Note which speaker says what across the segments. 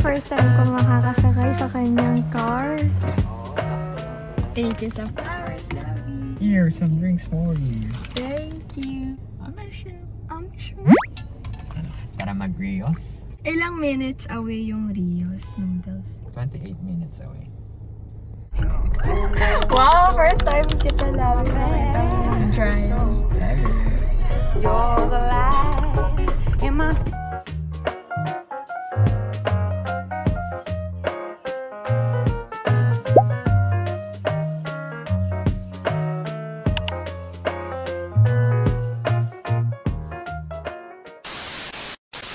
Speaker 1: first time ko makakasakay sa kanyang car. Thank you sa flowers, Lovey.
Speaker 2: Here, some drinks for you.
Speaker 1: Thank you.
Speaker 2: I'm sure. Para mag-Rios.
Speaker 1: Ilang minutes away yung Rios noodles?
Speaker 2: 28 minutes away.
Speaker 1: Wow, first time kita Lovey nakita trials.
Speaker 3: You're the light in my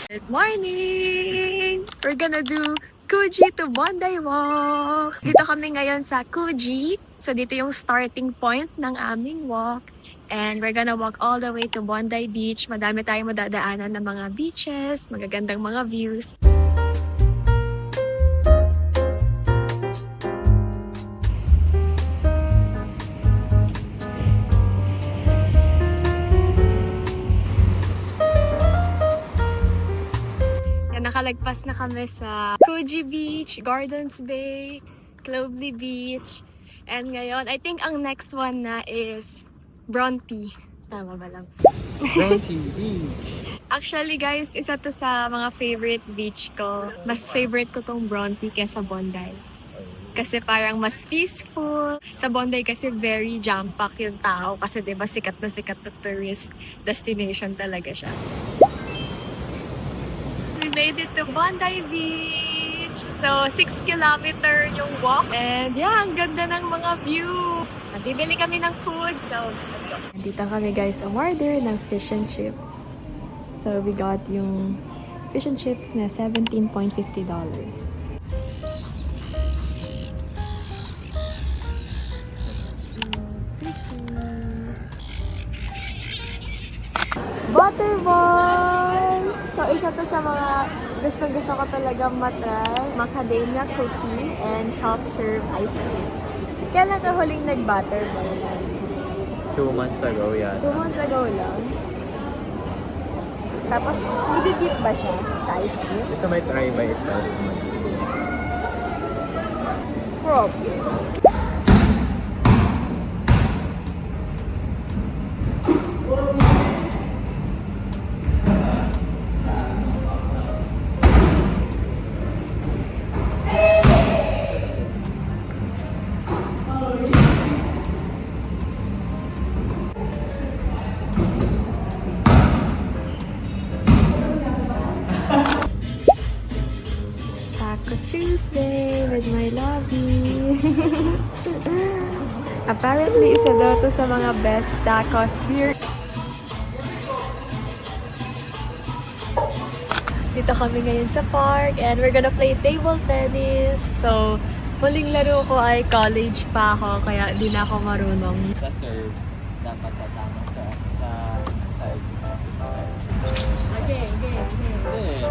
Speaker 1: Good morning! We're gonna do Kuji to Bondi walk. Dito kami ngayon sa Kuji. So dito yung starting point ng aming walk. And we're gonna walk all the way to Bondi Beach. Madami tayong madadaanan ng mga beaches, magagandang mga views. Nakalagpas na kami sa Kuji Beach, Gardens Bay, Clovely Beach. And ngayon, I think ang next one na is Bronte. Tama ba lang?
Speaker 2: Bronte Beach.
Speaker 1: Actually guys, isa to sa mga favorite beach ko. Mas favorite ko tong Bronte kesa Bondi. Kasi parang mas peaceful. Sa Bondi kasi very jam-pack yung tao. Kasi diba sikat na tourist destination talaga siya. We made it to Bondi Beach. So, 6 kilometer yung walk. And yeah, ang ganda ng mga view. Bibili kami ng food. So, let's go. Dito kami guys umorder ng fish and chips. So, we got yung fish and chips na $17.50. Butterball! So, isa to sa mga gusto ko talaga matry. Macadamia cookie and soft serve ice cream. Kailan ka huling nag-butterball?
Speaker 2: 2 months ago yan.
Speaker 1: 2 months ago lang. Tapos, nididip ba siya sa ice cream?
Speaker 2: Gusto may try by itself.
Speaker 1: Probably. Tuesday with my lovey. Apparently, isa daw to sa mga best tacos here. Dito kami ngayon sa park and we're gonna play table tennis. So, huling laro ko ay college pa ako kaya di na ako marunong.
Speaker 2: Sa serve, dapat tatama sa side.
Speaker 1: Okay.
Speaker 2: Eh,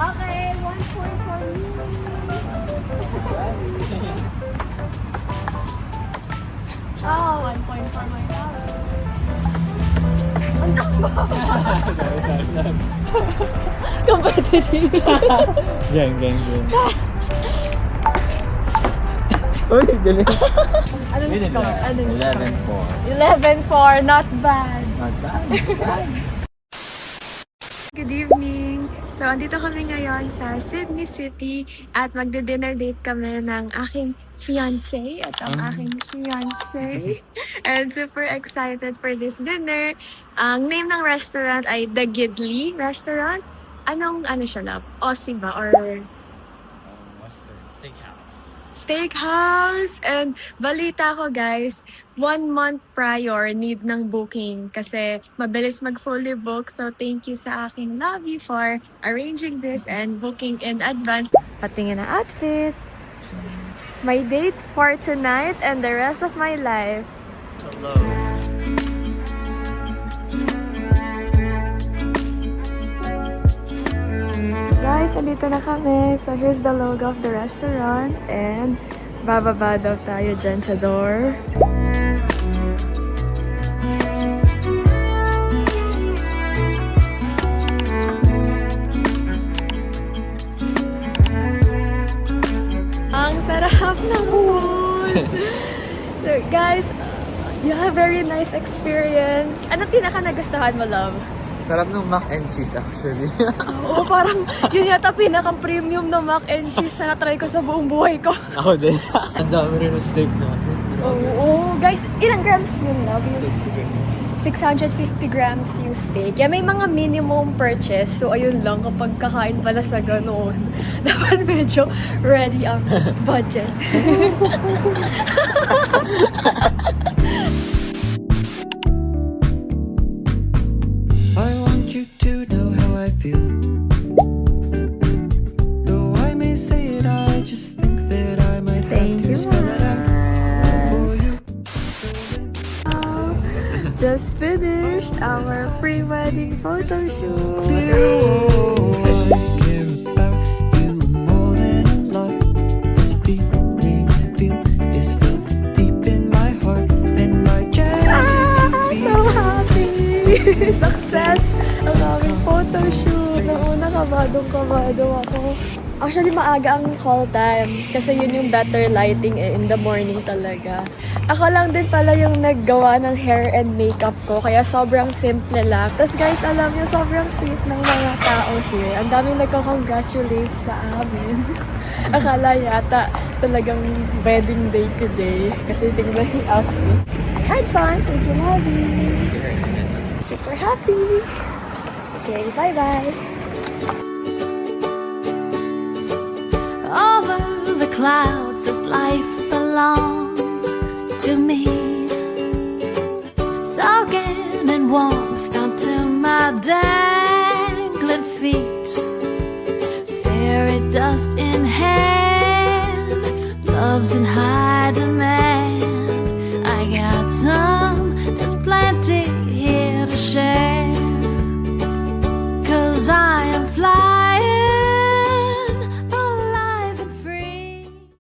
Speaker 1: Okay, 1 point for me. Oh, 1 point for my love. Ang tamba. Competitive.
Speaker 2: Gang. Uy, galing.
Speaker 1: Anong score?
Speaker 2: 11-4.
Speaker 1: 11-4, not bad.
Speaker 2: Not bad.
Speaker 1: Good evening! So, andito kami ngayon sa Sydney City at magde-dinner date kami ng aking fiancé at ang aking fiancé. And super excited for this dinner. Ang name ng restaurant ay The Gidley Restaurant. Ano siya love? Aussie ba? Or
Speaker 2: Western Steakhouse.
Speaker 1: steakhouse. And balita ko guys, 1 month prior need ng booking kasi mabilis mag-fully book. So thank you sa aking lovey for arranging this and booking in advance. Patingin na outfit. My date for tonight and the rest of my life.
Speaker 2: Hello.
Speaker 1: guys, andito na kami. So here's the logo of the restaurant and bababa daw tayo dyan sa door. Ang sarap ng food! So guys, you have very nice experience. Ano pinaka nagustuhan mo, love?
Speaker 2: Sarap ng mac and cheese actually.
Speaker 1: Oo, parang yun yata pinaka-premium na mac and cheese na try ko sa buong buhay ko.
Speaker 2: Ako din. Ang dami rin ng steak natin.
Speaker 1: Oo, guys, ilang grams yun, love? Yung
Speaker 2: 650.
Speaker 1: 650 grams yung steak. Yeah, may mga minimum purchase. So, ayun lang, kapag kakain pala sa ganoon, dapat medyo ready ang budget.
Speaker 4: I want you to know how I feel. Though I may say it, I just think that I might have
Speaker 1: Thank
Speaker 4: to
Speaker 1: you,
Speaker 4: spell it out for you.
Speaker 1: Just finished our pre-wedding photo shoot.
Speaker 4: I care about you more than a lot. This feeling I feel is felt deep in my heart, and my chance if you
Speaker 1: So happy! Success! Ang aming photoshoot. Noong una, kabadong-kabado ako. Actually, maaga ang call time. Kasi yun yung better lighting in the morning talaga. Ako lang din pala yung naggawa ng hair and makeup ko. Kaya sobrang simple lang. Tapos guys, alam niyo, sobrang sweet ng mga tao here. Ang daming nagko-congratulate sa amin. Akala yata talagang wedding day today. Kasi tingnan yung outfit. I had fun. Thank you, Lovey. Super happy. Okay, bye-bye.
Speaker 3: Over the clouds, this life belongs to me. Soaking in warmth down to my dangling feet. Fairy dust in hair.